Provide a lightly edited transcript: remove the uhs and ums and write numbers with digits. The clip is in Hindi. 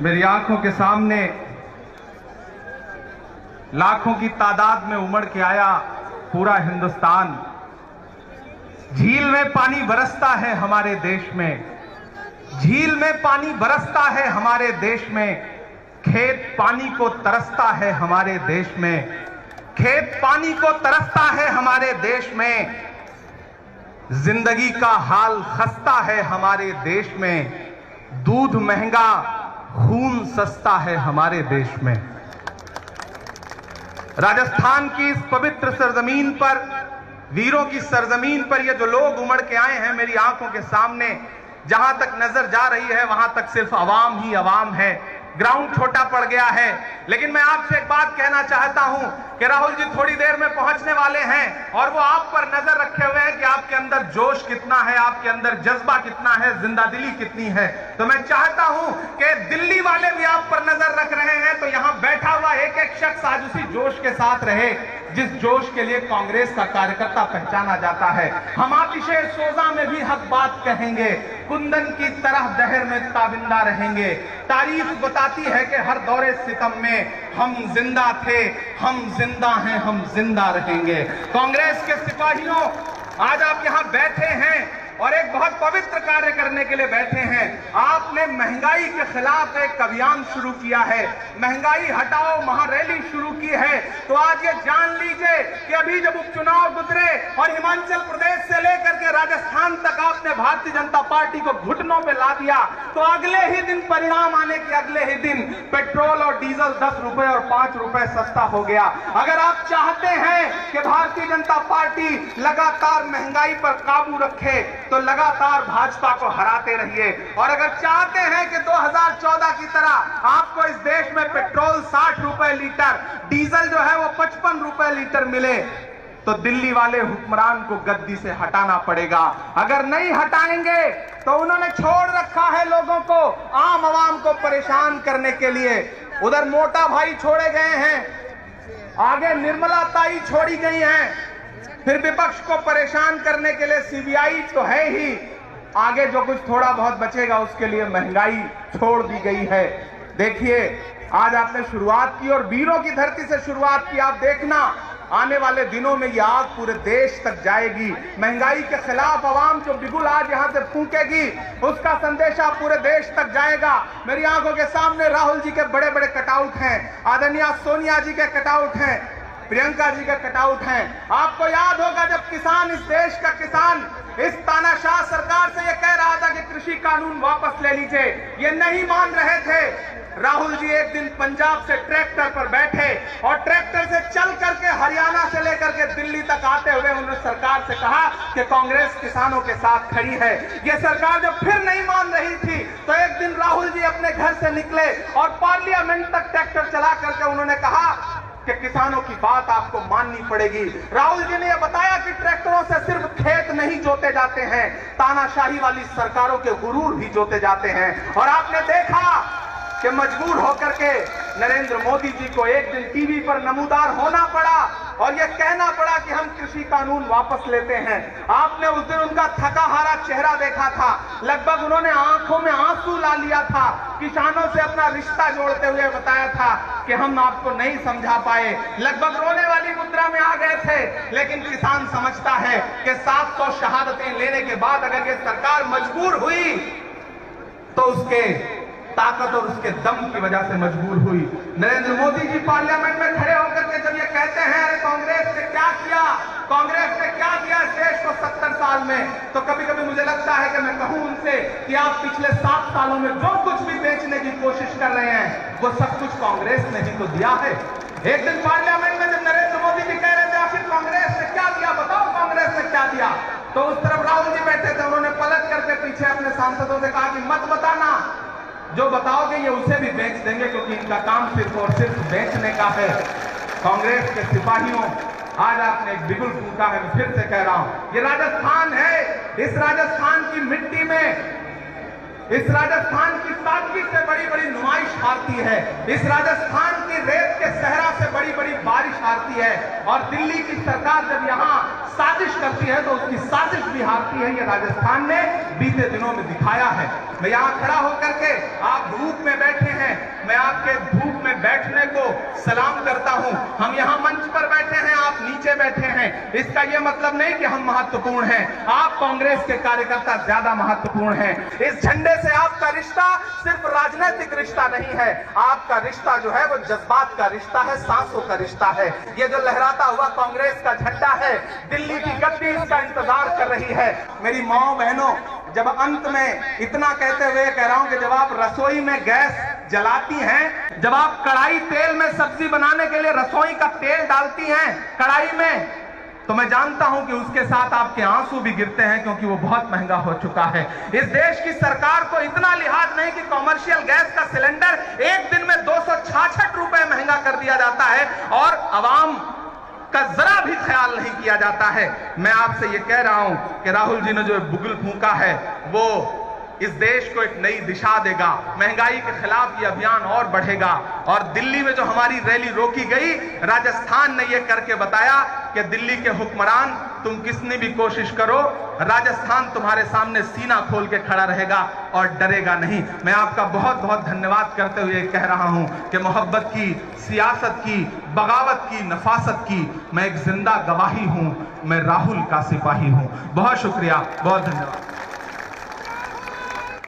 मेरी आंखों के सामने लाखों की तादाद में उमड़ के आया पूरा हिंदुस्तान। झील में पानी बरसता है हमारे देश में, झील में पानी बरसता है हमारे देश में। खेत पानी को तरसता है हमारे देश में, खेत पानी को तरसता है हमारे देश में। जिंदगी का हाल खस्ता है हमारे देश में, दूध महंगा खून सस्ता है हमारे देश में। राजस्थान की इस पवित्र सरजमीन पर, वीरों की सरजमीन पर ये जो लोग उमड़ के आए हैं मेरी आंखों के सामने, जहां तक नजर जा रही है वहां तक सिर्फ अवाम ही अवाम है। ग्राउंड छोटा पड़ गया है। लेकिन मैं आपसे एक बात कहना चाहता हूं कि राहुल जी थोड़ी देर में पहुंचने वाले हैं और वो आप पर नजर रखे हुए हैं कि आपके अंदर जोश कितना है, आपके अंदर जज्बा कितना है, जिंदादिली कितनी है। तो मैं चाहता हूं कि दिल्ली वाले भी आप पर नजर रख रहे हैं, तो यहां बैठा हुआ एक एक शख्स आज उसी जोश के साथ रहे जिस जोश के लिए कांग्रेस का कार्यकर्ता पहचाना जाता है। हम आतिशे सोजा में भी हक बात कहेंगे, कुंदन की तरह दहर में ताबिंदा रहेंगे। तारीफ बताती है कि हर दौरे सितम में हम जिंदा थे, हम जिंदा हैं, हम जिंदा रहेंगे। कांग्रेस के सिपाहियों, आज आप यहां बैठे हैं और एक बहुत पवित्र कार्य करने के लिए बैठे हैं। आपने महंगाई के खिलाफ एक अभियान शुरू किया है, महंगाई हटाओ महारैली शुरू की है। तो आज ये जान लीजिए कि अभी जब उपचुनाव गुजरे और हिमाचल प्रदेश से लेकर के राजस्थान तक आपने भारतीय जनता पार्टी को घुटनों पे ला दिया, तो अगले ही दिन परिणाम आने के अगले ही दिन पेट्रोल और डीजल 10 रुपए और 5 रुपए सस्ता हो गया। अगर आप चाहते हैं कि भारतीय जनता पार्टी लगातार महंगाई पर काबू रखे तो लगातार भाजपा को हराते रहिए। और अगर चाहते हैं कि 2014 की तरह आपको इस देश में पेट्रोल 60 रुपए लीटर, डीजल जो है वो 55 रुपए लीटर मिले, तो दिल्ली वाले हुक्मरान को गद्दी से हटाना पड़ेगा। अगर नहीं हटाएंगे तो उन्होंने छोड़ रखा है लोगों को, आम आवाम को परेशान करने के लिए। उधर मोटा भाई छोड़े गए हैं, आगे निर्मला ताई छोड़ी गई हैं, फिर विपक्ष को परेशान करने के लिए सीबीआई तो है ही, आगे जो कुछ थोड़ा बहुत बचेगा उसके लिए महंगाई छोड़ दी गई है। देखिए आज आपने शुरुआत की और वीरों की धरती से शुरुआत की। आप देखना आने वाले दिनों में यह आग पूरे देश तक जाएगी। महंगाई के खिलाफ आवाम जो बिगुल आज यहां से फूंकेगी उसका संदेशा पूरे देश तक जाएगा। मेरी आंखों के सामने राहुल जी के बड़े बड़े कटआउट हैं, आदरणीय सोनिया जी के कटआउट हैं, प्रियंका जी का कटआउट हैं। आपको याद होगा जब किसान, इस देश का किसान इस तानाशाह सरकार से ये कह रहा था कि कृषि कानून वापस ले लीजिए, ये नहीं मान रहे थे। राहुल जी एक दिन पंजाब से ट्रैक्टर पर बैठे और ट्रैक्टर से चल करके हरियाणा से लेकर के दिल्ली तक आते हुए उन्होंने सरकार से कहा कि कांग्रेस किसानों के साथ खड़ी है। ये सरकार जब फिर नहीं मान रही थी तो एक दिन राहुल जी अपने घर से निकले और पार्लियामेंट तक ट्रैक्टर चला करके उन्होंने कहा कि किसानों की बात आपको माननी पड़ेगी। राहुल जी ने यह बताया कि ट्रैक्टरों से सिर्फ खेत नहीं जोते जाते हैं, तानाशाही वाली सरकारों के गुरूर भी जोते जाते हैं। और आपने देखा कि मजबूर होकर के नरेंद्र मोदी जी को एक दिन टीवी पर नमूदार होना पड़ा और यह कहना पड़ा कि हम कृषि कानून वापस लेते हैं। आपने उस दिन उनका थका हारा चेहरा देखा था, लगभग उन्होंने आंखों में आंसू ला लिया था। किसानों से अपना रिश्ता जोड़ते हुए बताया था कि हम आपको नहीं समझा पाए, लगभग रोने वाली मुद्रा में आ गए थे। लेकिन किसान समझता है कि 700 शहादतें लेने के बाद अगर ये सरकार मजबूर हुई तो उसके ताकत और उसके दम की वजह से मजबूर हुई। नरेंद्र मोदी जी पार्लियामेंट में खड़े होकर के जब ये कहते हैं अरे कांग्रेस ने क्या किया, कांग्रेस ने क्या किया इस देश को 70 साल में, तो कभी कभी मुझे लगता है कि मैं कहूं उनसे कि आप पिछले 7 सालों में जो कुछ भी बेचने की कोशिश कर रहे हैं वो सब कुछ कांग्रेस ने ही तो दिया है। एक दिन पार्लियामेंट में जब नरेंद्र मोदी जी कह रहे थे आखिर कांग्रेस ने क्या दिया, बताओ कांग्रेस ने क्या दिया, तो उस तरफ राहुल जी बैठे थे, उन्होंने पलट करके पीछे अपने सांसदों से कहा कि मत बताना, जो बताओगे ये उसे भी बेच देंगे क्योंकि इनका काम सिर्फ और सिर्फ बेचने का है। कांग्रेस के सिपाहियों, आज आपने एक बिगुल फूंका है, मैं फिर से कह रहा हूं, ये राजस्थान है, इस राजस्थान की मिट्टी में इस राजस्थान की सादगी से बड़ी बड़ी नुमाइश हारती है, इस राजस्थान की रेत के सहरा से बड़ी बड़ी बारिश हारती है, और दिल्ली की सरकार जब यहाँ साजिश करती है तो उसकी साजिश भी हारती है। ये राजस्थान ने बीते दिनों में दिखाया है। मैं यहाँ खड़ा होकर के, आप धूप में बैठे हैं, मैं आपके धूप में बैठने को सलाम करता हूं। हम यहाँ मंच पर बैठे हैं, आप नीचे बैठे हैं, इसका यह मतलब नहीं कि हम महत्वपूर्ण हैं। आप कांग्रेस के कार्यकर्ता ज्यादा महत्वपूर्ण हैं। इस झंडे से आपका रिश्ता सिर्फ राजनीतिक रिश्ता नहीं है, आपका रिश्ता जो है वो जज्बात का रिश्ता है, सांसों का रिश्ता है। ये जो लहराता हुआ कांग्रेस का झंडा है, दिल्ली की गद्दी इसका इंतजार कर रही है। मेरी माओ बहनों, जब अंत में इतना कहते हुए कह रहा हूं कि जब आप रसोई में गैस जलाती हैं, जब आप कढ़ाई तेल में सब्जी बनाने के लिए रसोई का तेल डालती हैं कढ़ाई में, तो मैं जानता हूं कि उसके साथ आपके आंसू भी गिरते हैं, क्योंकि वो बहुत महंगा हो चुका है। इस देश की सरकार को इतना लिहाज नहीं कि कॉमर्शियल गैस का सिलेंडर एक दिन में 266 रुपए महंगा कर दिया जाता है और आवाम का जरा भी ख्याल नहीं किया जाता है। मैं आपसे ये कह रहा हूं कि राहुल जी ने जो बुगल फूंका है वो इस देश को एक नई दिशा देगा। महंगाई के खिलाफ ये अभियान और बढ़ेगा, और दिल्ली में जो हमारी रैली रोकी गई, राजस्थान ने ये करके बताया कि दिल्ली के हुक्मरान, तुम कितनी भी कोशिश करो, राजस्थान तुम्हारे सामने सीना खोल के खड़ा रहेगा और डरेगा नहीं। मैं आपका बहुत बहुत धन्यवाद करते हुए कह रहा हूं कि मोहब्बत की, सियासत की, बगावत की, नफासत की मैं एक जिंदा गवाही हूं। मैं राहुल का सिपाही हूं। बहुत शुक्रिया, बहुत धन्यवाद।